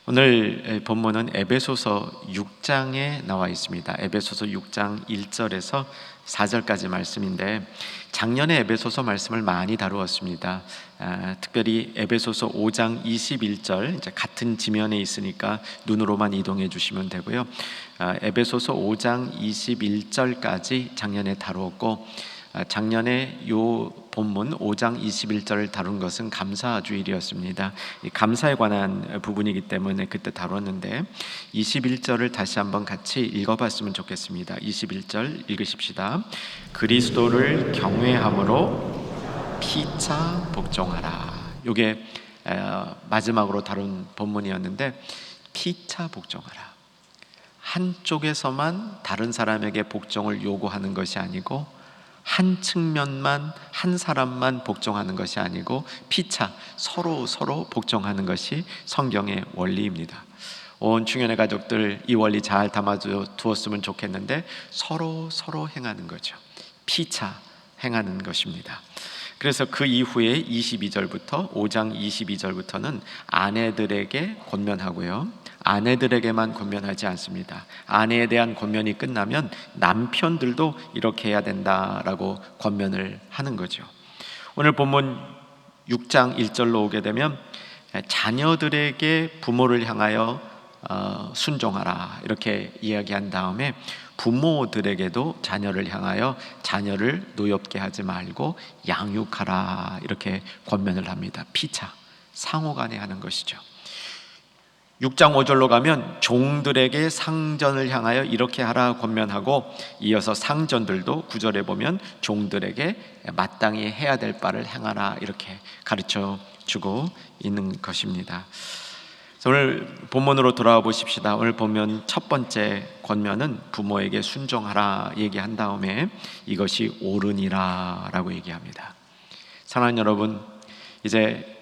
오늘 본문은 에베소서 6장에 나와 있습니다. 에베소서 6장 1절에서 4절까지 말씀인데, 작년에 에베소서 말씀을 많이 다루었습니다. 특별히 에베소서 5장 21절, 이제 같은 지면에 있으니까 눈으로만 이동해 주시면 되고요. 에베소서 5장 21절까지 작년에 다루었고, 작년에 요 본문 5장 21절을 다룬 것은 감사주일이었습니다. 감사에 관한 부분이기 때문에 그때 다뤘는데 21절을 다시 한번 같이 읽어봤으면 좋겠습니다. 21절 읽으십시다. 그리스도를 경외함으로 피차 복종하라. 이게 마지막으로 다룬 본문이었는데, 피차 복종하라. 한쪽에서만 다른 사람에게 복종을 요구하는 것이 아니고, 한 측면만, 한 사람만 복종하는 것이 아니고 피차, 서로 복종하는 것이 성경의 원리입니다. 온 충현의 가족들 이 원리 잘 담아두었으면 좋겠는데, 서로 행하는 거죠. 피차 행하는 것입니다. 그래서 그 이후에 22절부터 5장 22절부터는 아내들에게 권면하고요, 아내들에게만 권면하지 않습니다. 아내에 대한 권면이 끝나면 남편들도 이렇게 해야 된다라고 권면을 하는 거죠. 오늘 본문 6장 1절로 오게 되면 자녀들에게 부모를 향하여 순종하라 이렇게 이야기한 다음에, 부모들에게도 자녀를 향하여 자녀를 노엽게 하지 말고 양육하라 이렇게 권면을 합니다. 피차, 상호간에 하는 것이죠. 6장 5절로 가면 종들에게 상전을 향하여 이렇게 하라 권면하고, 이어서 상전들도 9절에 보면 종들에게 마땅히 해야 될 바를 행하라 이렇게 가르쳐 주고 있는 것입니다. 오늘 본문으로 돌아와 보십시다. 오늘 보면 첫 번째 권면은 부모에게 순종하라 얘기한 다음에 이것이 옳으니라 라고 얘기합니다. 사랑하는 여러분, 이제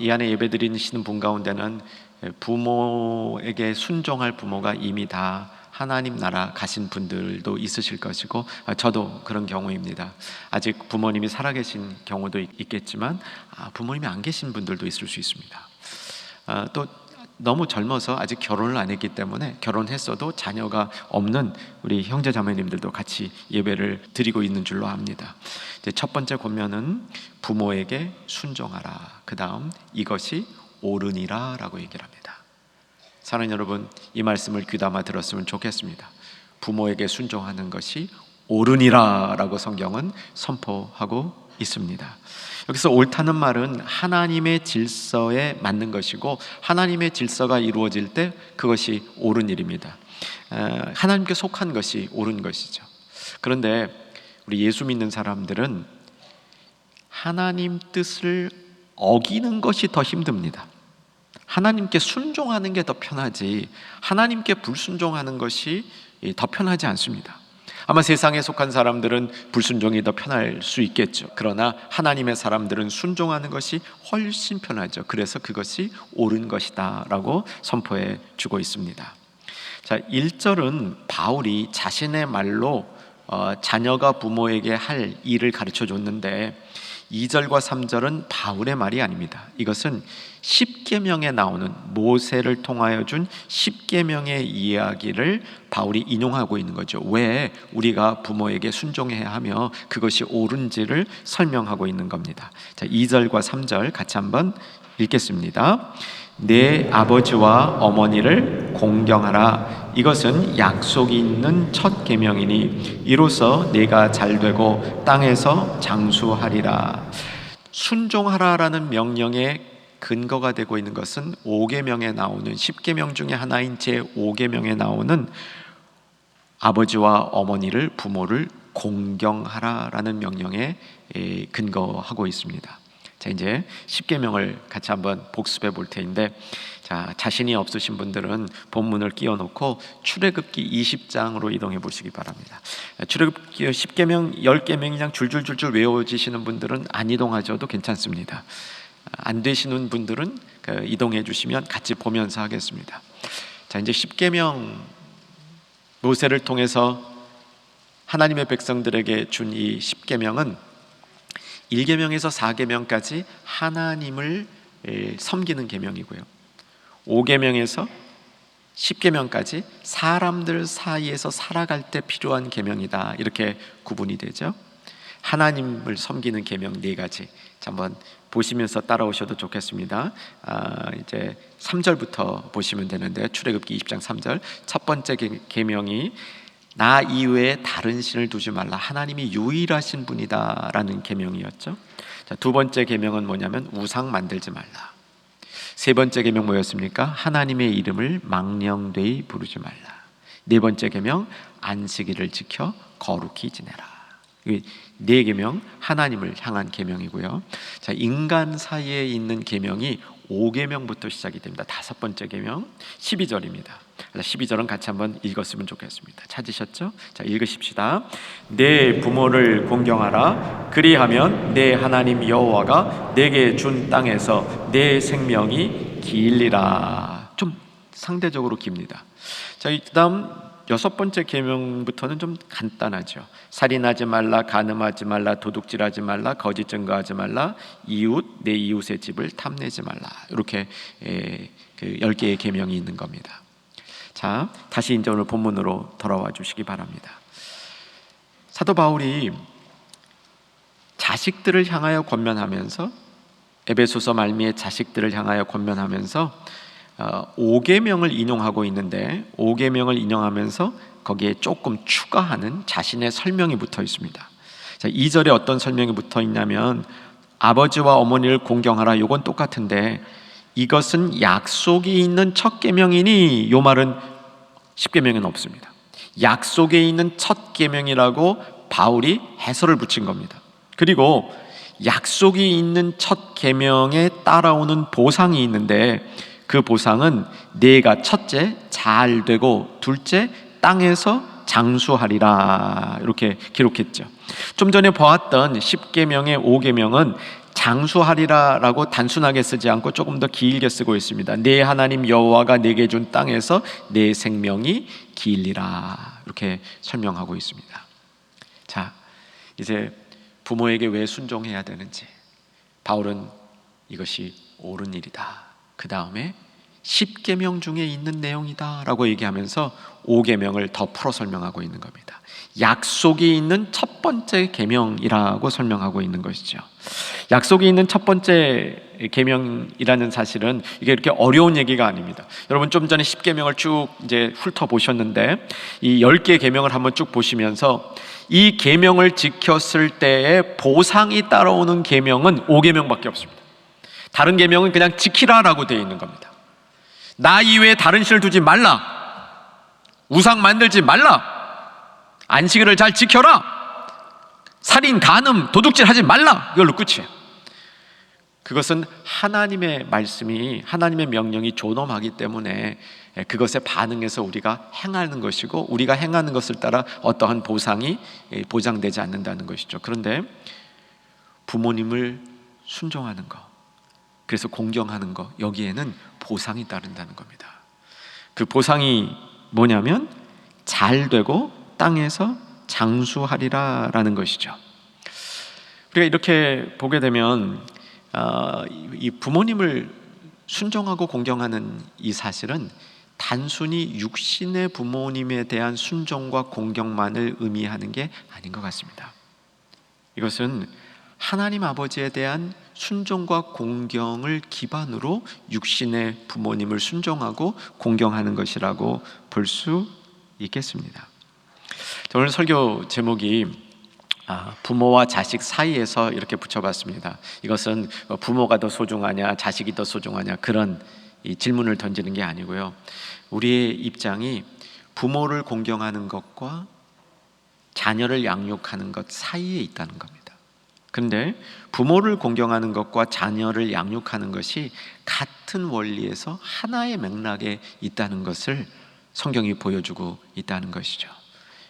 이 안에 예배드리시는 분 가운데는 부모에게 순종할 부모가 이미 다 하나님 나라 가신 분들도 있으실 것이고, 저도 그런 경우입니다. 아직 부모님이 살아계신 경우도 있겠지만 부모님이 안 계신 분들도 있을 수 있습니다. 또 너무 젊어서 아직 결혼을 안 했기 때문에, 결혼했어도 자녀가 없는 우리 형제 자매님들도 같이 예배를 드리고 있는 줄로 압니다. 이제 첫 번째 권면은 부모에게 순종하라, 그 다음 이것이 옳으니라 라고 얘기를 합니다. 사랑하는 여러분, 이 말씀을 귀담아 들었으면 좋겠습니다. 부모에게 순종하는 것이 옳으니라 라고 성경은 선포하고 있습니다. 여기서 옳다는 말은 하나님의 질서에 맞는 것이고, 하나님의 질서가 이루어질 때 그것이 옳은 일입니다. 하나님께 속한 것이 옳은 것이죠. 그런데 우리 예수 믿는 사람들은 하나님 뜻을 어기는 것이 더 힘듭니다. 하나님께 순종하는 게 더 편하지, 하나님께 불순종하는 것이 더 편하지 않습니다. 아마 세상에 속한 사람들은 불순종이 더 편할 수 있겠죠. 그러나 하나님의 사람들은 순종하는 것이 훨씬 편하죠. 그래서 그것이 옳은 것이다 라고 선포해 주고 있습니다. 자, 1절은 바울이 자신의 말로 자녀가 부모에게 할 일을 가르쳐 줬는데, 2절과 3절은 바울의 말이 아닙니다. 이것은 십계명에 나오는, 모세를 통하여 준 십계명의 이야기를 바울이 인용하고 있는 거죠. 왜 우리가 부모에게 순종해야 하며 그것이 옳은지를 설명하고 있는 겁니다. 자, 2절과 3절 같이 한번 읽겠습니다. 내 아버지와 어머니를 공경하라. 이것은 약속이 있는 첫 계명이니 이로써 네가 잘되고 땅에서 장수하리라. 순종하라라는 명령의 근거가 되고 있는 것은 5계명에 나오는, 10계명 중에 하나인 제5계명에 나오는 아버지와 어머니를, 부모를 공경하라라는 명령에 근거하고 있습니다. 자, 이제 10계명을 같이 한번 복습해 볼 텐데, 자, 자신이 없으신 분들은 본문을 끼워놓고 출애굽기 20장으로 이동해 보시기 바랍니다. 출애굽기 10계명, 10계명 그냥 줄줄줄줄 외워지시는 분들은 안 이동하셔도 괜찮습니다. 안 되시는 분들은 이동해 주시면 같이 보면서 하겠습니다. 자, 이제 10계명, 모세를 통해서 하나님의 백성들에게 준 이 10계명은 1계명에서 4계명까지 하나님을 섬기는 계명이고요, 5계명에서 10계명까지 사람들 사이에서 살아갈 때 필요한 계명이다, 이렇게 구분이 되죠. 하나님을 섬기는 계명 4가지. 자, 한번 보시면서 따라오셔도 좋겠습니다. 이제 3절부터 보시면 되는데, 출애굽기 20장 3절. 첫 번째 계명이 나 이외에 다른 신을 두지 말라, 하나님이 유일하신 분이다 라는 계명이었죠. 자, 두 번째 계명은 뭐냐면 우상 만들지 말라. 세 번째 계명 뭐였습니까? 하나님의 이름을 망령되이 부르지 말라. 네 번째 계명 안식일을 지켜 거룩히 지내라. 이 네 계명 하나님을 향한 계명이고요. 자, 인간 사이에 있는 계명이 5계명부터 시작이 됩니다. 다섯 번째 계명 12절입니다. 12절은 같이 한번 읽었으면 좋겠습니다. 찾으셨죠? 자, 읽으십시다. 내 부모를 공경하라. 그리하면 내 하나님 여호와가 내게 준 땅에서 내 생명이 길리라. 좀 상대적으로 깁니다. 자, 그다음 여섯 번째 계명부터는 좀 간단하죠. 살인하지 말라, 간음하지 말라, 도둑질하지 말라, 거짓 증거하지 말라, 내 이웃의 집을 탐내지 말라. 이렇게 그 10개의 계명이 있는 겁니다. 자, 다시 이제 오늘 본문으로 돌아와 주시기 바랍니다. 사도 바울이 자식들을 향하여 권면하면서, 에베소서 말미에 자식들을 향하여 권면하면서 5계명을 인용하고 있는데, 5계명을 인용하면서 거기에 조금 추가하는 자신의 설명이 붙어 있습니다. 자, 2절에 어떤 설명이 붙어 있냐면 아버지와 어머니를 공경하라. 이건 똑같은데 이것은 약속이 있는 첫 계명이니, 이 말은 10계명에는 없습니다. 약속에 있는 첫 계명이라고 바울이 해설을 붙인 겁니다. 그리고 약속이 있는 첫 계명에 따라오는 보상이 있는데, 그 보상은 네가 첫째 잘 되고 둘째 땅에서 장수하리라, 이렇게 기록했죠. 좀 전에 보았던 10계명의 5계명은 장수하리라라고 단순하게 쓰지 않고 조금 더 길게 쓰고 있습니다. 네 하나님 여호와가 내게 준 땅에서 내 생명이 길리라, 이렇게 설명하고 있습니다. 자, 이제 부모에게 왜 순종해야 되는지, 바울은 이것이 옳은 일이다, 그 다음에 10계명 중에 있는 내용이다 라고 얘기하면서 5계명을 더 풀어 설명하고 있는 겁니다. 약속이 있는 첫 번째 계명이라고 설명하고 있는 것이죠. 약속이 있는 첫 번째 계명이라는 사실은 이게 이렇게 어려운 얘기가 아닙니다. 여러분 좀 전에 10계명을 쭉 이제 훑어보셨는데, 이 10개의 계명을 한번 쭉 보시면서 이 계명을 지켰을 때의 보상이 따라오는 계명은 5계명밖에 없습니다. 다른 계명은 그냥 지키라라고 되어 있는 겁니다. 나 이외에 다른 신을 두지 말라, 우상 만들지 말라, 안식일을 잘 지켜라, 살인, 간음, 도둑질 하지 말라, 이걸로 끝이에요. 그것은 하나님의 말씀이, 하나님의 명령이 존엄하기 때문에 그것에 반응해서 우리가 행하는 것이고, 우리가 행하는 것을 따라 어떠한 보상이 보장되지 않는다는 것이죠. 그런데 부모님을 순종하는 것, 그래서 공경하는 것, 여기에는 보상이 따른다는 겁니다. 그 보상이 뭐냐면 잘 되고 땅에서 장수하리라 라는 것이죠. 우리가 이렇게 보게 되면 이 부모님을 순종하고 공경하는 이 사실은 단순히 육신의 부모님에 대한 순종과 공경만을 의미하는 게 아닌 것 같습니다. 이것은 하나님 아버지에 대한 순종과 공경을 기반으로 육신의 부모님을 순종하고 공경하는 것이라고 볼 수 있겠습니다. 오늘 설교 제목이 부모와 자식 사이에서 이렇게 붙여봤습니다. 이것은 부모가 더 소중하냐, 자식이 더 소중하냐, 그런 이 질문을 던지는 게 아니고요. 우리의 입장이 부모를 공경하는 것과 자녀를 양육하는 것 사이에 있다는 겁니다. 그런데 부모를 공경하는 것과 자녀를 양육하는 것이 같은 원리에서 하나의 맥락에 있다는 것을 성경이 보여주고 있다는 것이죠.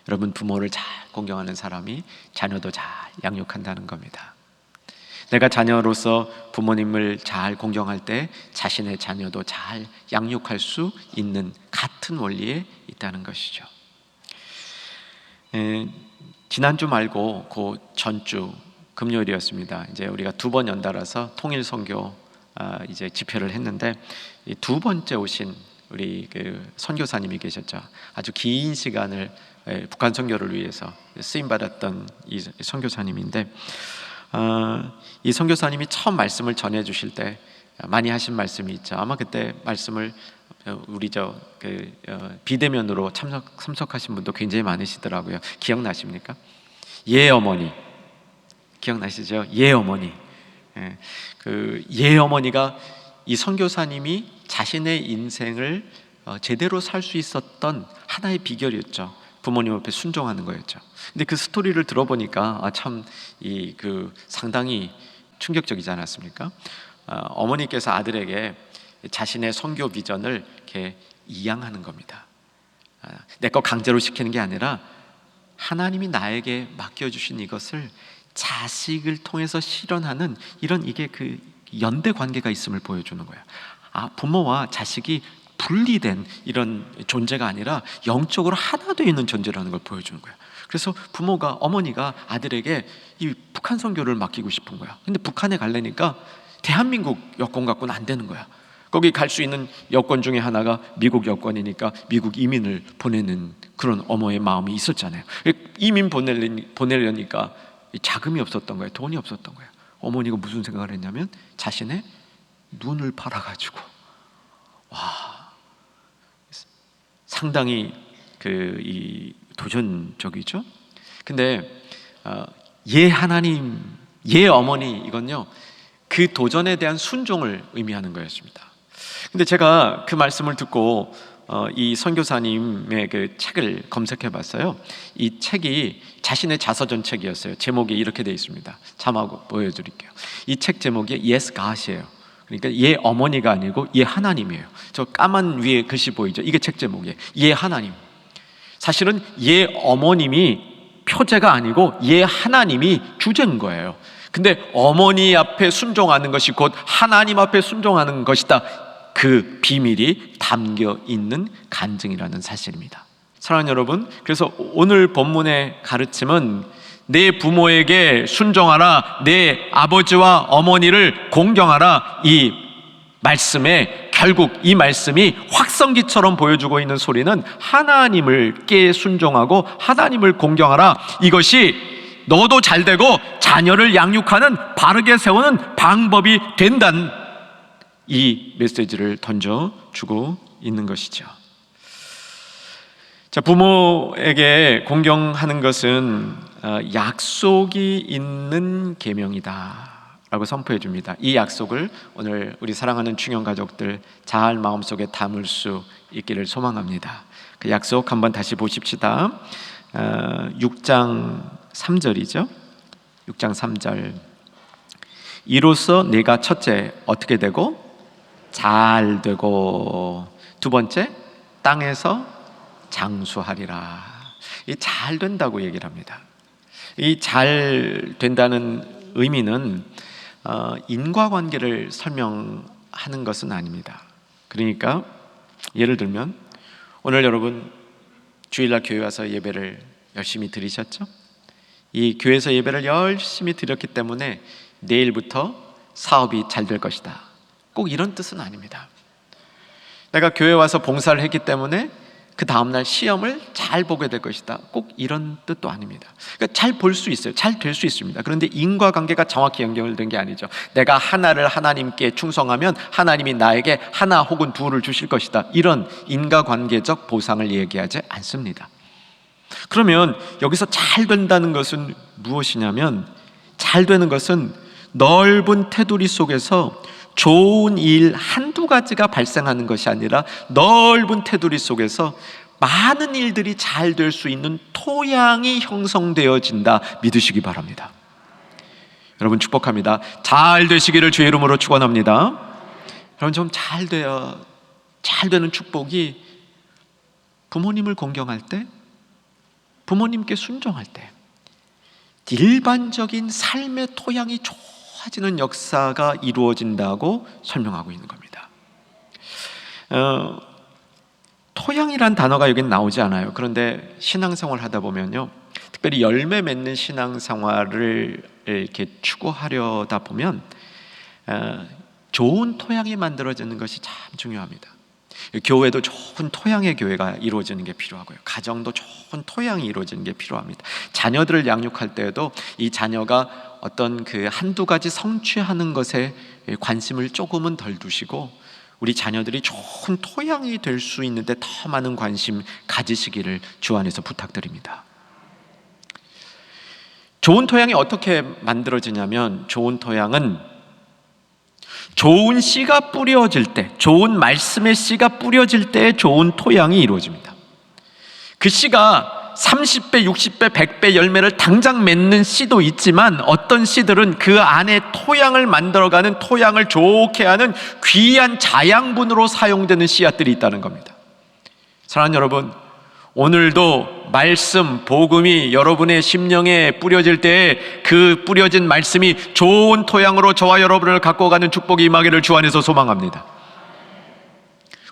여러분, 부모를 잘 공경하는 사람이 자녀도 잘 양육한다는 겁니다. 내가 자녀로서 부모님을 잘 공경할 때 자신의 자녀도 잘 양육할 수 있는 같은 원리에 있다는 것이죠. 지난주 말고 그 전주 금요일이었습니다. 이제 우리가 2번 연달아서 통일 선교 이제 집회를 했는데 이 두 번째 오신 우리 그 선교사님이 계셨죠. 아주 긴 시간을 북한 선교를 위해서 쓰임 받았던 이 선교사님인데 이 선교사님이 처음 말씀을 전해 주실 때 많이 하신 말씀이 있죠. 아마 그때 말씀을 우리 비대면으로 참석하신 분도 굉장히 많으시더라고요. 기억나십니까? 예 어머니 기억나시죠? 예 어머니. 예 어머니가 이 선교사님이 자신의 인생을 제대로 살 수 있었던 하나의 비결이었죠. 부모님 앞에 순종하는 거였죠. 근데 그 스토리를 들어보니까 참 상당히 충격적이지 않았습니까? 어머니께서 아들에게 자신의 선교 비전을 이렇게 이양하는 겁니다. 내 거 강제로 시키는 게 아니라 하나님이 나에게 맡겨주신 이것을 자식을 통해서 실현하는 이게 그 연대 관계가 있음을 보여주는 거예요. 부모와 자식이 분리된 이런 존재가 아니라 영적으로 하나 되어 있는 존재라는 걸 보여주는 거예요. 그래서 어머니가 아들에게 이 북한 선교를 맡기고 싶은 거야. 근데 북한에 가려니까 대한민국 여권 갖고는 안 되는 거야. 거기 갈 수 있는 여권 중에 하나가 미국 여권이니까 미국 이민을 보내는 그런 어머니의 마음이 있었잖아요. 이민 보내려니까 자금이 없었던 거예요. 돈이 없었던 거예요. 어머니가 무슨 생각을 했냐면 자신의 눈을 팔아가지고 상당히 도전적이죠. 근데 예 하나님, 예 어머니, 이건요 그 도전에 대한 순종을 의미하는 거였습니다. 근데 제가 그 말씀을 듣고 이 선교사님의 그 책을 검색해 봤어요. 이 책이 자신의 자서전 책이었어요. 제목이 이렇게 되어 있습니다. 자막 보여드릴게요. 이 책 제목이 Yes God이에요. 그러니까 예 어머니가 아니고 예 하나님이에요. 저 까만 위에 글씨 보이죠? 이게 책 제목이에요. 예 하나님. 사실은 예 어머님이 표제가 아니고 예 하나님이 주제인 거예요. 근데 어머니 앞에 순종하는 것이 곧 하나님 앞에 순종하는 것이다. 그 비밀이 담겨 있는 간증이라는 사실입니다. 사랑하는 여러분, 그래서 오늘 본문의 가르침은 내 부모에게 순종하라, 내 아버지와 어머니를 공경하라, 이 말씀에 결국 이 말씀이 확성기처럼 보여주고 있는 소리는 하나님께 순종하고 하나님을 공경하라, 이것이 너도 잘되고 자녀를 양육하는 바르게 세우는 방법이 된다는 이 메시지를 던져주고 있는 것이죠. 자, 부모에게 공경하는 것은 약속이 있는 계명이다 라고 선포해 줍니다. 이 약속을 오늘 우리 사랑하는 중형 가족들 잘 마음속에 담을 수 있기를 소망합니다. 그 약속 한번 다시 보십시다. 6장 3절이죠. 6장 3절. 이로써 내가 첫째 어떻게 되고 잘 되고, 두 번째 땅에서 장수하리라. 이 잘 된다고 얘기를 합니다. 이 잘 된다는 의미는 인과관계를 설명하는 것은 아닙니다. 그러니까 예를 들면 오늘 여러분 주일날 교회 와서 예배를 열심히 드리셨죠? 이 교회에서 예배를 열심히 드렸기 때문에 내일부터 사업이 잘 될 것이다, 꼭 이런 뜻은 아닙니다. 내가 교회 와서 봉사를 했기 때문에 그 다음날 시험을 잘 보게 될 것이다, 꼭 이런 뜻도 아닙니다. 그러니까 잘 볼 수 있어요. 잘 될 수 있습니다. 그런데 인과관계가 정확히 연결된 게 아니죠. 내가 하나를 하나님께 충성하면 하나님이 나에게 하나 혹은 둘을 주실 것이다, 이런 인과관계적 보상을 얘기하지 않습니다. 그러면 여기서 잘 된다는 것은 무엇이냐면, 잘 되는 것은 넓은 테두리 속에서 좋은 일 한두 가지가 발생하는 것이 아니라 넓은 테두리 속에서 많은 일들이 잘 될 수 있는 토양이 형성되어진다 믿으시기 바랍니다. 여러분 축복합니다. 잘 되시기를 주의 이름으로 축원합니다. 여러분 좀 잘 되는 축복이 부모님을 공경할 때, 부모님께 순종할 때 일반적인 삶의 토양이 좋아지는 역사가 이루어진다고 설명하고 있는 겁니다. 토양이란 단어가 여긴 나오지 않아요. 그런데 신앙생활 하다 보면요, 특별히 열매 맺는 신앙생활을 이렇게 추구하려다 보면 좋은 토양이 만들어지는 것이 참 중요합니다. 교회도 좋은 토양의 교회가 이루어지는 게 필요하고요. 가정도 좋은 토양이 이루어지는 게 필요합니다. 자녀들을 양육할 때에도 이 자녀가 어떤 그 한두 가지 성취하는 것에 관심을 조금은 덜 두시고 우리 자녀들이 좋은 토양이 될 수 있는데 더 많은 관심 가지시기를 주 안에서 부탁드립니다. 좋은 토양이 어떻게 만들어지냐면, 좋은 토양은 좋은 씨가 뿌려질 때, 좋은 말씀의 씨가 뿌려질 때 좋은 토양이 이루어집니다. 그 씨가 30배, 60배, 100배 열매를 당장 맺는 씨도 있지만, 어떤 씨들은 그 안에 토양을 만들어가는, 토양을 좋게 하는 귀한 자양분으로 사용되는 씨앗들이 있다는 겁니다. 사랑하는 여러분, 오늘도 말씀, 복음이 여러분의 심령에 뿌려질 때 그 뿌려진 말씀이 좋은 토양으로 저와 여러분을 갖고 가는 축복이 임하기를 주 안에서 소망합니다.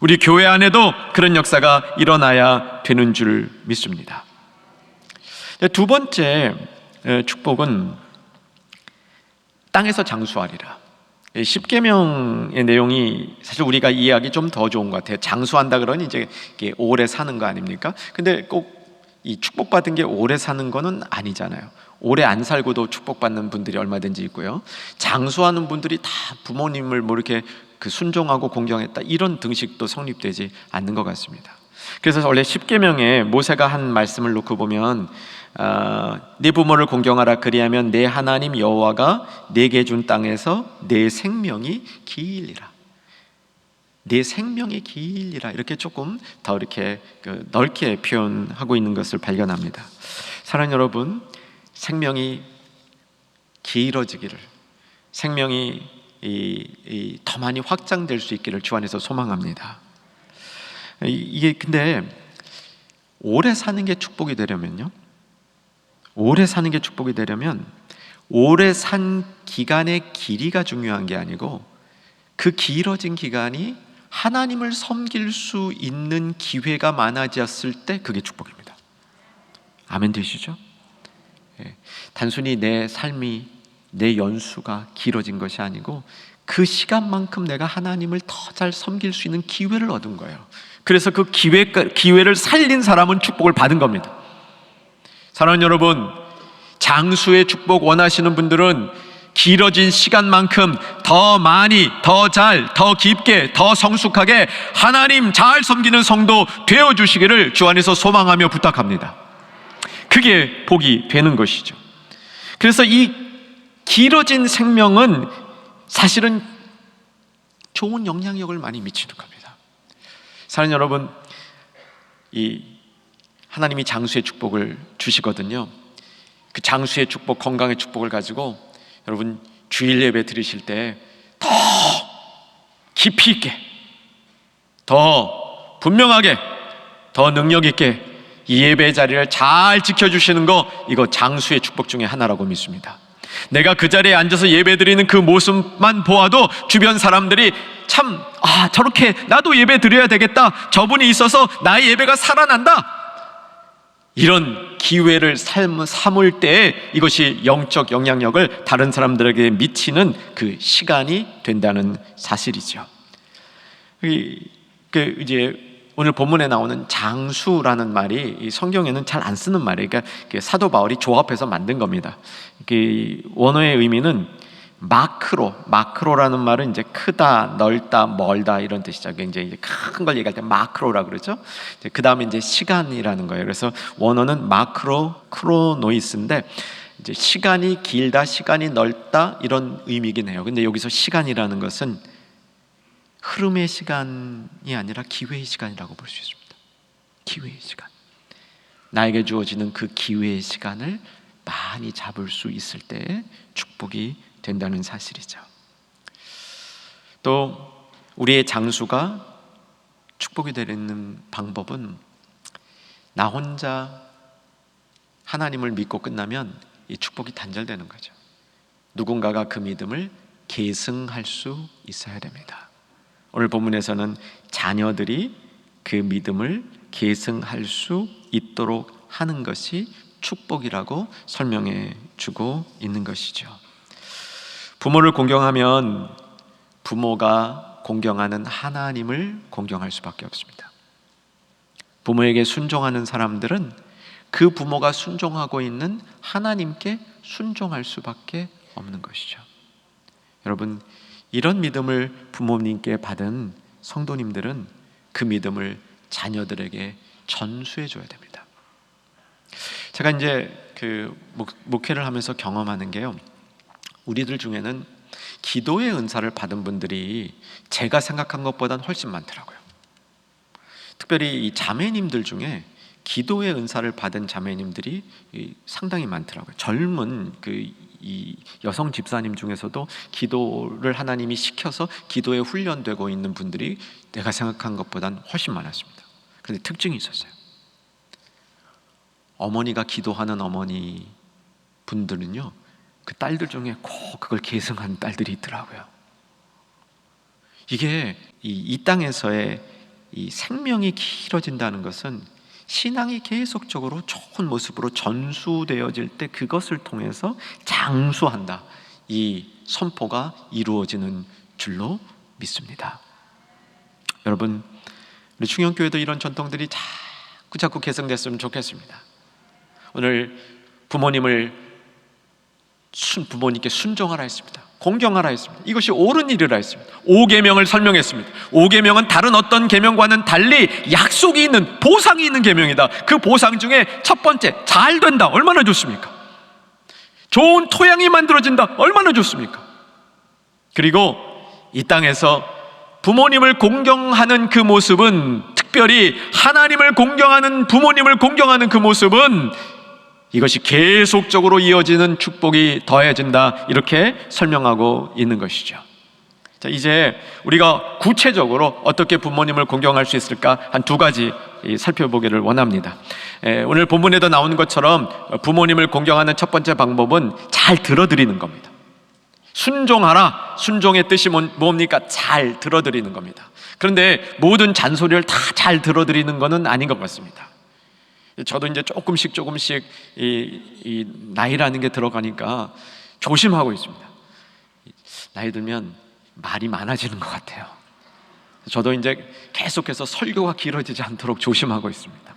우리 교회 안에도 그런 역사가 일어나야 되는 줄 믿습니다. 두 번째 축복은 땅에서 장수하리라. 십계명의 내용이 사실 우리가 이해하기 좀 더 좋은 것 같아요. 장수한다 그러니 이제 오래 사는 거 아닙니까? 근데 꼭 이 축복받은 게 오래 사는 거는 아니잖아요. 오래 안 살고도 축복받는 분들이 얼마든지 있고요. 장수하는 분들이 다 부모님을 뭐 이렇게 순종하고 공경했다, 이런 등식도 성립되지 않는 것 같습니다. 그래서 원래 십계명에 모세가 한 말씀을 놓고 보면 네 부모를 공경하라, 그리하면 내 하나님 여호와가 내게 준 땅에서 내 생명이 길리라. 내 생명이 길리라, 이렇게 조금 더 이렇게 넓게 표현하고 있는 것을 발견합니다. 사랑하는 여러분, 생명이 길어지기를, 생명이 더 많이 확장될 수 있기를 주 안에서 소망합니다. 이게 근데 오래 사는 게 축복이 되려면요, 오래 사는 게 축복이 되려면 오래 산 기간의 길이가 중요한 게 아니고, 그 길어진 기간이 하나님을 섬길 수 있는 기회가 많아졌을 때 그게 축복입니다. 아멘 되시죠? 단순히 내 삶이, 내 연수가 길어진 것이 아니고 그 시간만큼 내가 하나님을 더 잘 섬길 수 있는 기회를 얻은 거예요. 그래서 그 기회를 살린 사람은 축복을 받은 겁니다. 사랑하는 여러분, 장수의 축복 원하시는 분들은 길어진 시간만큼 더 많이, 더 잘, 더 깊게, 더 성숙하게 하나님 잘 섬기는 성도 되어주시기를 주 안에서 소망하며 부탁합니다. 그게 복이 되는 것이죠. 그래서 이 길어진 생명은 사실은 좋은 영향력을 많이 미치는 겁니다. 사랑하는 여러분, 이 하나님이 장수의 축복을 주시거든요. 그 장수의 축복, 건강의 축복을 가지고 여러분 주일 예배 드리실 때 더 깊이 있게, 더 분명하게, 더 능력 있게 이 예배 자리를 잘 지켜주시는 거, 이거 장수의 축복 중에 하나라고 믿습니다. 내가 그 자리에 앉아서 예배 드리는 그 모습만 보아도 주변 사람들이 참, 저렇게 나도 예배 드려야 되겠다, 저분이 있어서 나의 예배가 살아난다, 이런 기회를 삼을 때 이것이 영적 영향력을 다른 사람들에게 미치는 그 시간이 된다는 사실이죠. 이제 오늘 본문에 나오는 장수라는 말이 이 성경에는 잘 안 쓰는 말이에요. 그러니까 사도 바울이 조합해서 만든 겁니다. 원어의 의미는 마크로라는 말은 이제 크다, 넓다, 멀다 이런 뜻이죠. 굉장히 큰 걸 얘기할 때 마크로라 그러죠. 그 다음에 이제 시간이라는 거예요. 그래서 원어는 마크로, 크로노이스인데 이제 시간이 길다, 시간이 넓다 이런 의미긴 해요. 근데 여기서 시간이라는 것은 흐름의 시간이 아니라 기회의 시간이라고 볼 수 있습니다. 기회의 시간. 나에게 주어지는 그 기회의 시간을 많이 잡을 수 있을 때 축복이 된다는 사실이죠. 또 우리의 장수가 축복이 되는 방법은 나 혼자 하나님을 믿고 끝나면 이 축복이 단절되는 거죠. 누군가가 그 믿음을 계승할 수 있어야 됩니다. 오늘 본문에서는 자녀들이 그 믿음을 계승할 수 있도록 하는 것이 축복이라고 설명해 주고 있는 것이죠. 부모를 공경하면 부모가 공경하는 하나님을 공경할 수밖에 없습니다. 부모에게 순종하는 사람들은 그 부모가 순종하고 있는 하나님께 순종할 수밖에 없는 것이죠. 여러분, 이런 믿음을 부모님께 받은 성도님들은 그 믿음을 자녀들에게 전수해 줘야 됩니다. 제가 이제 그 목회를 하면서 경험하는 게요, 우리들 중에는 기도의 은사를 받은 분들이 제가 생각한 것보다는 훨씬 많더라고요. 특별히 이 자매님들 중에 기도의 은사를 받은 자매님들이 상당히 많더라고요. 젊은 이 여성 집사님 중에서도 기도를 하나님이 시켜서 기도에 훈련되고 있는 분들이 내가 생각한 것보다는 훨씬 많았습니다. 그런데 특징이 있었어요. 어머니가 기도하는 어머니 분들은요, 그 딸들 중에 꼭 그걸 계승한 딸들이 있더라고요. 이게 이 땅에서의 이 생명이 길어진다는 것은 신앙이 계속적으로 좋은 모습으로 전수되어질 때 그것을 통해서 장수한다, 이 선포가 이루어지는 줄로 믿습니다. 여러분, 우리 충영교회도 이런 전통들이 자꾸 개성됐으면 좋겠습니다. 오늘 부모님께 순종하라 했습니다. 공경하라 했습니다. 이것이 옳은 일이라 했습니다. 5계명을 설명했습니다. 5계명은 다른 어떤 계명과는 달리 약속이 있는, 보상이 있는 계명이다. 그 보상 중에 첫 번째, 잘 된다. 얼마나 좋습니까? 좋은 토양이 만들어진다. 얼마나 좋습니까? 그리고 이 땅에서 부모님을 공경하는 그 모습은, 특별히 하나님을 공경하는, 부모님을 공경하는 그 모습은 이것이 계속적으로 이어지는 축복이 더해진다, 이렇게 설명하고 있는 것이죠. 자, 이제 우리가 구체적으로 어떻게 부모님을 공경할 수 있을까 한 두 가지 살펴보기를 원합니다. 오늘 본문에도 나오는 것처럼 부모님을 공경하는 첫 번째 방법은 잘 들어드리는 겁니다. 순종하라, 순종의 뜻이 뭡니까? 잘 들어드리는 겁니다. 그런데 모든 잔소리를 다 잘 들어드리는 것은 아닌 것 같습니다. 저도 이제 조금씩 이 나이라는 게 들어가니까 조심하고 있습니다. 나이 들면 말이 많아지는 것 같아요. 저도 이제 계속해서 설교가 길어지지 않도록 조심하고 있습니다.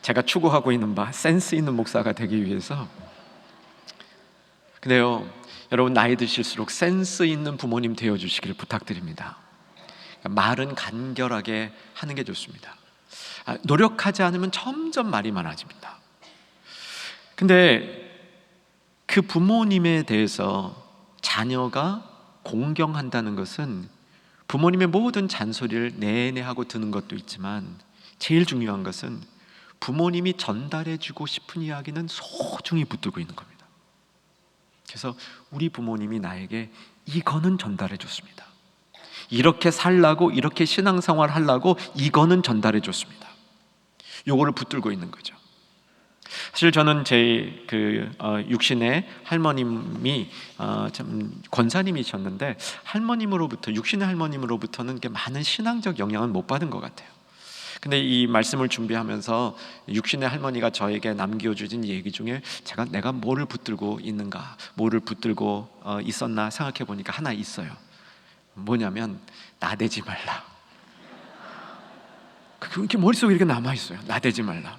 제가 추구하고 있는 바, 센스 있는 목사가 되기 위해서. 근데요, 여러분, 나이 드실수록 센스 있는 부모님 되어주시기를 부탁드립니다. 말은 간결하게 하는 게 좋습니다. 노력하지 않으면 점점 말이 많아집니다. 근데 그 부모님에 대해서 자녀가 공경한다는 것은 부모님의 모든 잔소리를 내내 하고 듣는 것도 있지만, 제일 중요한 것은 부모님이 전달해주고 싶은 이야기는 소중히 붙들고 있는 겁니다. 그래서 우리 부모님이 나에게 이거는 전달해 줬습니다. 이렇게 살라고, 이렇게 신앙생활 하려고 이거는 전달해 줬습니다. 요거를 붙들고 있는 거죠. 사실 저는 제 육신의 할머님이 참 권사님이셨는데, 육신의 할머님으로부터는 많은 신앙적 영향을 못 받은 것 같아요. 근데 이 말씀을 준비하면서 육신의 할머니가 저에게 남겨주신 얘기 중에 내가 뭐를 붙들고 있는가, 뭐를 붙들고 있었나 생각해 보니까 하나 있어요. 뭐냐면, 나대지 말라. 그게 머릿속에 이렇게 남아있어요. 나대지 말라.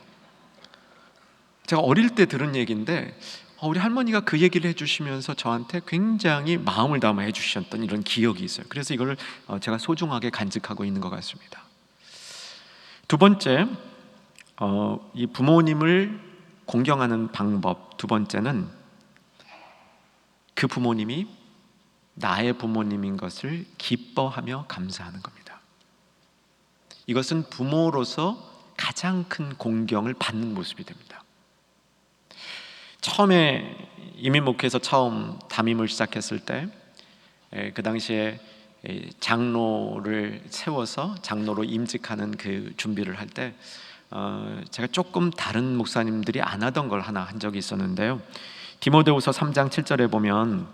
제가 어릴 때 들은 얘기인데, 우리 할머니가 그 얘기를 해주시면서 저한테 굉장히 마음을 담아 해주셨던 이런 기억이 있어요. 그래서 이거를 제가 소중하게 간직하고 있는 것 같습니다. 두 번째, 이 부모님을 공경하는 방법 두 번째는 그 부모님이 나의 부모님인 것을 기뻐하며 감사하는 겁니다. 이것은 부모로서 가장 큰 공경을 받는 모습이 됩니다. 처음에 이민 목회에서 처음 담임을 시작했을 때, 그 당시에 장로를 세워서 장로로 임직하는 그 준비를 할 때, 제가 조금 다른 목사님들이 안 하던 걸 하나 한 적이 있었는데요. 디모데후서 3장 7절에 보면,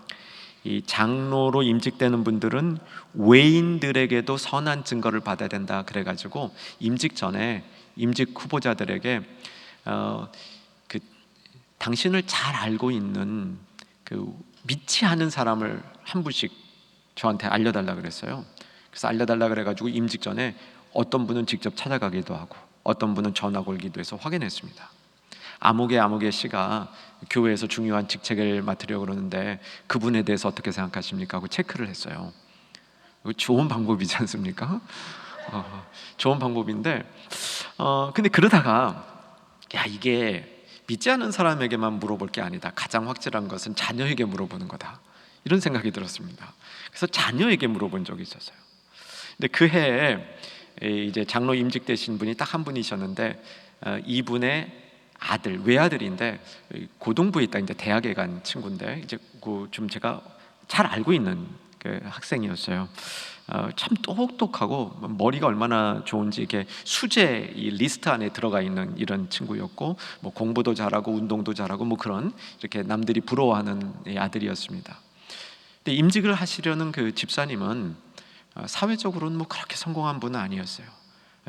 이 장로로 임직되는 분들은 외인들에게도 선한 증거를 받아야 된다 그래가지고 임직 전에 임직 후보자들에게 당신을 잘 알고 있는 믿지 않은 사람을 한 분씩 저한테 알려달라 그랬어요. 그래서 알려달라 그래가지고 임직 전에 어떤 분은 직접 찾아가기도 하고 어떤 분은 전화 걸기도 해서 확인했습니다. 아무개 씨가 교회에서 중요한 직책을 맡으려고 그러는데 그분에 대해서 어떻게 생각하십니까? 하고 체크를 했어요. 이거 좋은 방법이지 않습니까? 좋은 방법인데 근데 그러다가 야, 이게 믿지 않는 사람에게만 물어볼 게 아니다. 가장 확실한 것은 자녀에게 물어보는 거다. 이런 생각이 들었습니다. 그래서 자녀에게 물어본 적이 있었어요. 근데 그 해에 이제 장로 임직되신 분이 딱 한 분이셨는데 이분의 아들, 외아들인데 고등부에 있다 이제 대학에 간 친구인데 이제 좀 제가 잘 알고 있는 그 학생이었어요. 참 똑똑하고 머리가 얼마나 좋은지 이게 수재 이 리스트 안에 들어가 있는 이런 친구였고 뭐 공부도 잘하고 운동도 잘하고 뭐 그런 이렇게 남들이 부러워하는 아들이었습니다. 근데 임직을 하시려는 그 집사님은 사회적으로는 뭐 그렇게 성공한 분은 아니었어요.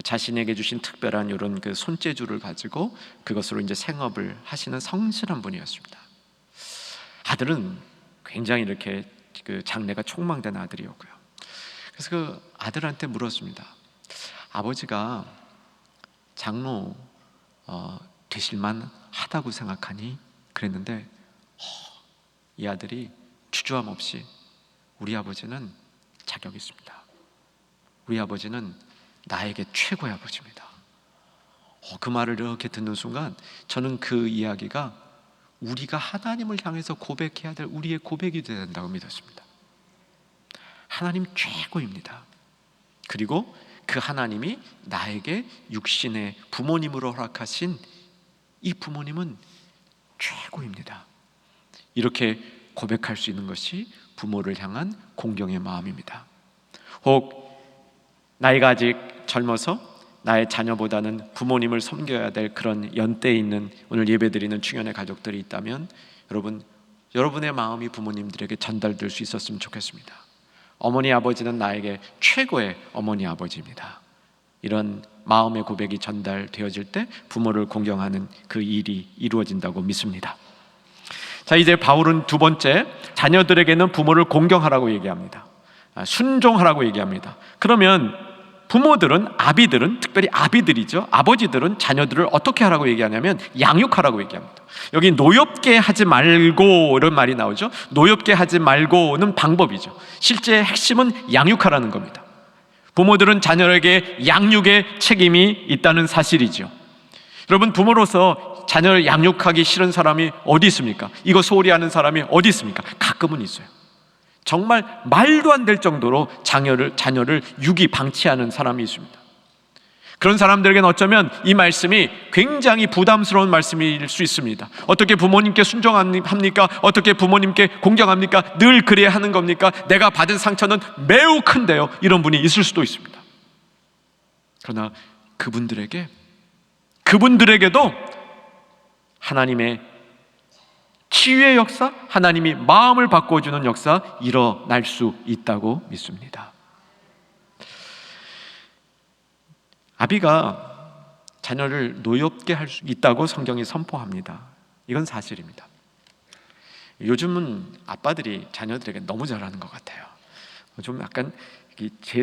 자신에게 주신 특별한 이런 그 손재주를 가지고 그것으로 이제 생업을 하시는 성실한 분이었습니다. 아들은 굉장히 이렇게 그 장래가 촉망된 아들이었고요. 그래서 그 아들한테 물었습니다. 아버지가 장로 되실만 하다고 생각하니? 그랬는데 이 아들이 주저함 없이 우리 아버지는 자격이 있습니다. 우리 아버지는 나에게 최고의 아버지입니다. 그 말을 이렇게 듣는 순간 저는 그 이야기가 우리가 하나님을 향해서 고백해야 될 우리의 고백이 되어야 된다고 믿었습니다. 하나님 최고입니다. 그리고 그 하나님이 나에게 육신의 부모님으로 허락하신 이 부모님은 최고입니다. 이렇게 고백할 수 있는 것이 부모를 향한 공경의 마음입니다. 혹 나이가 아직 젊어서 나의 자녀보다는 부모님을 섬겨야 될 그런 연대에 있는 오늘 예배드리는 충현의 가족들이 있다면 여러분의 마음이 부모님들에게 전달될 수 있었으면 좋겠습니다. 어머니 아버지는 나에게 최고의 어머니 아버지입니다. 이런 마음의 고백이 전달되어질 때 부모를 공경하는 그 일이 이루어진다고 믿습니다. 자, 이제 바울은 두 번째, 자녀들에게는 부모를 공경하라고 얘기합니다. 순종하라고 얘기합니다. 그러면 부모들은, 아비들은, 특별히 아비들이죠, 아버지들은 자녀들을 어떻게 하라고 얘기하냐면 양육하라고 얘기합니다. 여기 노엽게 하지 말고 이런 말이 나오죠. 노엽게 하지 말고는 방법이죠. 실제 핵심은 양육하라는 겁니다. 부모들은 자녀에게 양육의 책임이 있다는 사실이죠. 여러분, 부모로서 자녀를 양육하기 싫은 사람이 어디 있습니까? 이거 소홀히 하는 사람이 어디 있습니까? 가끔은 있어요. 정말 말도 안 될 정도로 자녀를 유기 방치하는 사람이 있습니다. 그런 사람들에게는 어쩌면 이 말씀이 굉장히 부담스러운 말씀일 수 있습니다. 어떻게 부모님께 순종합니까? 어떻게 부모님께 공경합니까? 늘 그래야 하는 겁니까? 내가 받은 상처는 매우 큰데요. 이런 분이 있을 수도 있습니다. 그러나 그분들에게도 하나님의 치유의 역사, 하나님이 마음을 바꿔주는 역사 일어날 수 있다고 믿습니다. 아비가 자녀를 노엽게 할 수 있다고 성경이 선포합니다. 이건 사실입니다. 요즘은 아빠들이 자녀들에게 너무 잘하는 것 같아요. 좀 약간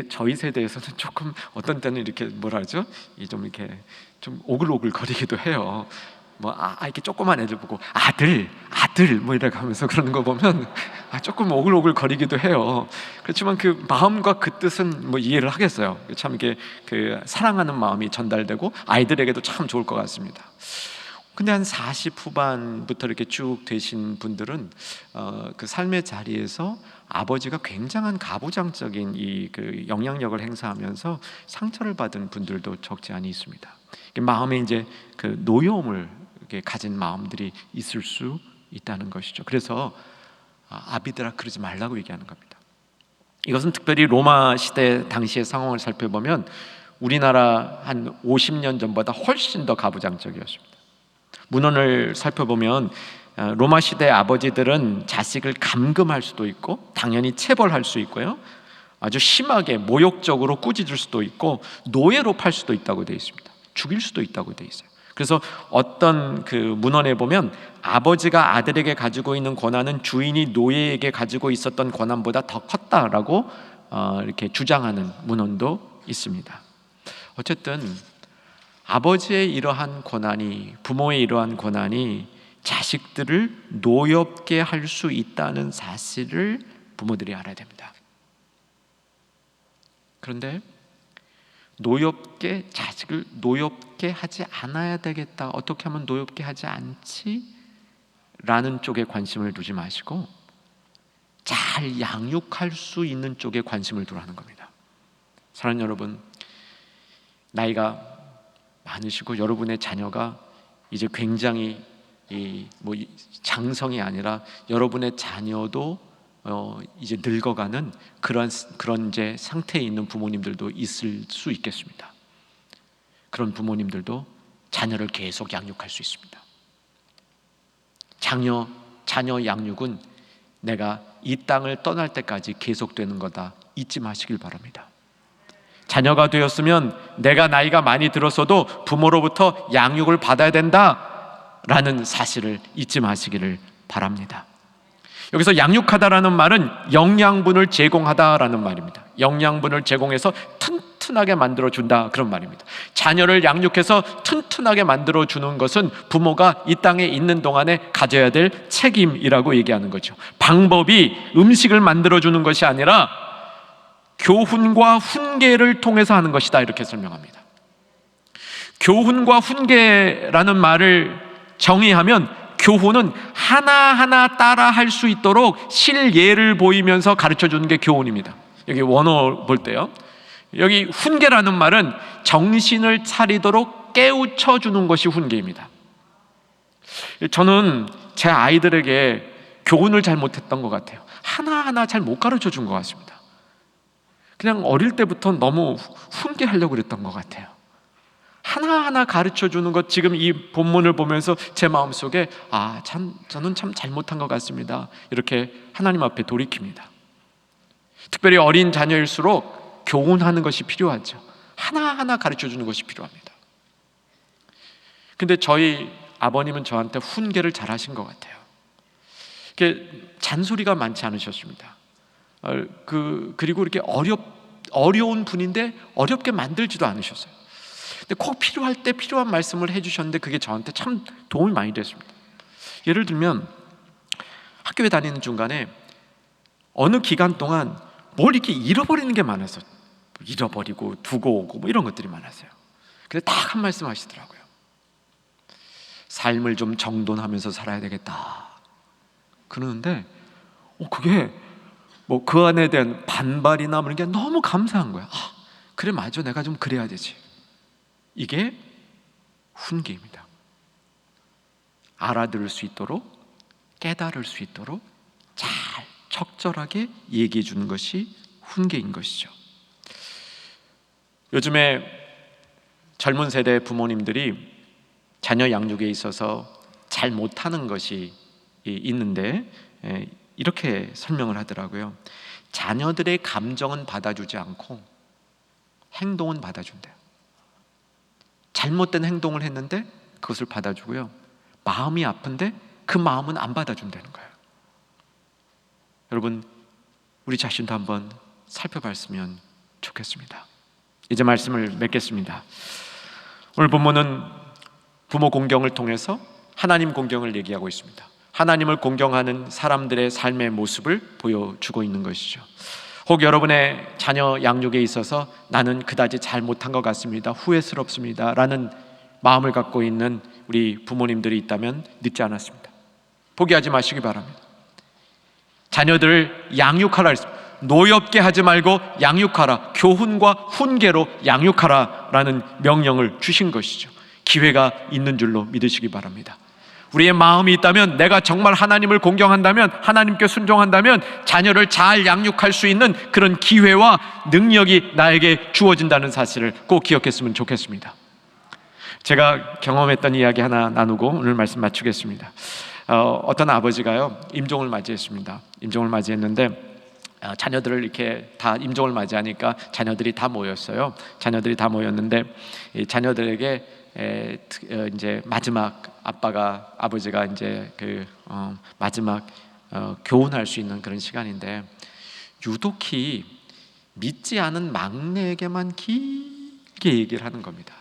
저희 세대에서는 조금 어떤 때는 이렇게 뭐라 하죠? 좀 이렇게 좀 오글오글 거리기도 해요. 이렇게 조그만 애들 보고 아들 뭐 이렇게 하면서 그러는 거 보면 조금 오글오글 거리기도 해요. 그렇지만 그 마음과 그 뜻은 뭐 이해를 하겠어요. 참 이게 그 사랑하는 마음이 전달되고 아이들에게도 참 좋을 것 같습니다. 근데 한 40 후반부터 이렇게 쭉 되신 분들은 그 삶의 자리에서 아버지가 굉장한 가부장적인 그 영향력을 행사하면서 상처를 받은 분들도 적지 않이 있습니다. 마음에 이제 그 노여움을 가진 마음들이 있을 수 있다는 것이죠. 그래서 아비들아 그러지 말라고 얘기하는 겁니다. 이것은 특별히 로마 시대 당시의 상황을 살펴보면 우리나라 한 50년 전보다 훨씬 더 가부장적이었습니다. 문헌을 살펴보면 로마 시대 아버지들은 자식을 감금할 수도 있고 당연히 체벌할 수 있고요, 아주 심하게 모욕적으로 꾸짖을 수도 있고 노예로 팔 수도 있다고 되어 있습니다. 죽일 수도 있다고 되어 있어요. 그래서 어떤 그 문헌에 보면 아버지가 아들에게 가지고 있는 권한은 주인이 노예에게 가지고 있었던 권한보다 더 컸다라고 이렇게 주장하는 문헌도 있습니다. 어쨌든 아버지의 이러한 권한이, 부모의 이러한 권한이 자식들을 노엽게 할 수 있다는 사실을 부모들이 알아야 됩니다. 그런데 자식을 노엽게 하지 않아야 되겠다, 어떻게 하면 노엽게 하지 않지? 라는 쪽에 관심을 두지 마시고 잘 양육할 수 있는 쪽에 관심을 두라는 겁니다. 사랑하는 여러분, 나이가 많으시고 여러분의 자녀가 이제 굉장히 장성이 아니라 여러분의 자녀도 이제 늙어가는 그런 이제 상태에 있는 부모님들도 있을 수 있겠습니다. 그런 부모님들도 자녀를 계속 양육할 수 있습니다. 자녀 양육은 내가 이 땅을 떠날 때까지 계속되는 거다 잊지 마시길 바랍니다. 자녀가 되었으면 내가 나이가 많이 들었어도 부모로부터 양육을 받아야 된다라는 사실을 잊지 마시기를 바랍니다. 여기서 양육하다라는 말은 영양분을 제공하다라는 말입니다. 영양분을 제공해서 튼튼하게 만들어준다, 그런 말입니다. 자녀를 양육해서 튼튼하게 만들어주는 것은 부모가 이 땅에 있는 동안에 가져야 될 책임이라고 얘기하는 거죠. 방법이 음식을 만들어주는 것이 아니라 교훈과 훈계를 통해서 하는 것이다, 이렇게 설명합니다. 교훈과 훈계라는 말을 정의하면 교훈은 하나하나 따라 할 수 있도록 실예를 보이면서 가르쳐주는 게 교훈입니다. 여기 원어 볼 때요, 여기 훈계라는 말은 정신을 차리도록 깨우쳐주는 것이 훈계입니다. 저는 제 아이들에게 교훈을 잘 못했던 것 같아요. 하나하나 잘 못 가르쳐준 것 같습니다. 그냥 어릴 때부터 너무 훈계하려고 그랬던 것 같아요. 하나하나 가르쳐주는 것, 지금 이 본문을 보면서 제 마음속에 저는 참 잘못한 것 같습니다, 이렇게 하나님 앞에 돌이킵니다. 특별히 어린 자녀일수록 교훈하는 것이 필요하죠. 하나하나 가르쳐주는 것이 필요합니다. 근데 저희 아버님은 저한테 훈계를 잘 하신 것 같아요. 잔소리가 많지 않으셨습니다. 그리고 이렇게 어려운 분인데 어렵게 만들지도 않으셨어요. 근데 꼭 필요할 때 필요한 말씀을 해주셨는데 그게 저한테 참 도움이 많이 됐습니다. 예를 들면 학교에 다니는 중간에 어느 기간 동안 뭘 이렇게 잃어버리는 게 많아서 잃어버리고 두고 오고 뭐 이런 것들이 많았어요. 근데 딱 한 말씀 하시더라고요. 삶을 좀 정돈하면서 살아야 되겠다 그러는데 그게 뭐 그 안에 대한 반발이나 그런 게 너무 감사한 거야. 그래, 맞아, 내가 좀 그래야 되지. 이게 훈계입니다. 알아들을 수 있도록, 깨달을 수 있도록 잘 적절하게 얘기해 주는 것이 훈계인 것이죠. 요즘에 젊은 세대 부모님들이 자녀 양육에 있어서 잘 못하는 것이 있는데 이렇게 설명을 하더라고요. 자녀들의 감정은 받아주지 않고 행동은 받아준대요. 잘못된 행동을 했는데 그것을 받아주고요, 마음이 아픈데 그 마음은 안 받아준다는 거예요. 여러분, 우리 자신도 한번 살펴봤으면 좋겠습니다. 이제 말씀을 맺겠습니다. 오늘 본문은 부모 공경을 통해서 하나님 공경을 얘기하고 있습니다. 하나님을 공경하는 사람들의 삶의 모습을 보여주고 있는 것이죠. 혹 여러분의 자녀 양육에 있어서 나는 그다지 잘못한 것 같습니다, 후회스럽습니다 라는 마음을 갖고 있는 우리 부모님들이 있다면 늦지 않았습니다. 포기하지 마시기 바랍니다. 자녀들을 양육하라 했습니다. 노엽게 하지 말고 양육하라, 교훈과 훈계로 양육하라 라는 명령을 주신 것이죠. 기회가 있는 줄로 믿으시기 바랍니다. 우리의 마음이 있다면, 내가 정말 하나님을 공경한다면, 하나님께 순종한다면 자녀를 잘 양육할 수 있는 그런 기회와 능력이 나에게 주어진다는 사실을 꼭 기억했으면 좋겠습니다. 제가 경험했던 이야기 하나 나누고 오늘 말씀 마치겠습니다. 어떤 아버지가요, 임종을 맞이했습니다. 임종을 맞이했는데 자녀들을 이렇게 다 임종을 맞이하니까 자녀들이 다 모였어요. 자녀들이 다 모였는데 자녀들에게 이제 마지막 아버지가 이제 마지막 교훈할 수 있는 그런 시간인데, 유독히 믿지 않은 막내에게만 길게 얘기를 하는 겁니다.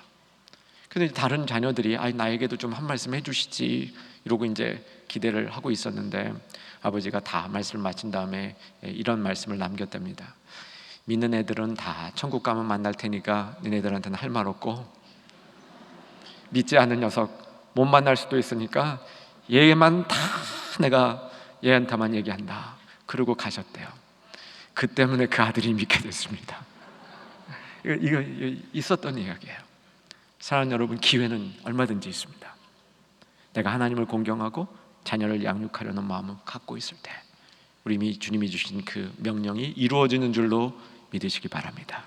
근데 다른 자녀들이 나에게도 좀 한 말씀 해주시지 이러고 이제 기대를 하고 있었는데, 아버지가 다 말씀을 마친 다음에 이런 말씀을 남겼답니다. 믿는 애들은 다 천국 가면 만날 테니까 너네들한테는 할 말 없고, 믿지 않는 녀석 못 만날 수도 있으니까 얘만 다 내가 얘한테만 얘기한다. 그러고 가셨대요. 그 때문에 그 아들이 믿게 됐습니다. 이거 있었던 이야기예요. 사랑하는 여러분, 기회는 얼마든지 있습니다. 내가 하나님을 공경하고 자녀를 양육하려는 마음을 갖고 있을 때, 우리 주님이 주신 그 명령이 이루어지는 줄로 믿으시기 바랍니다.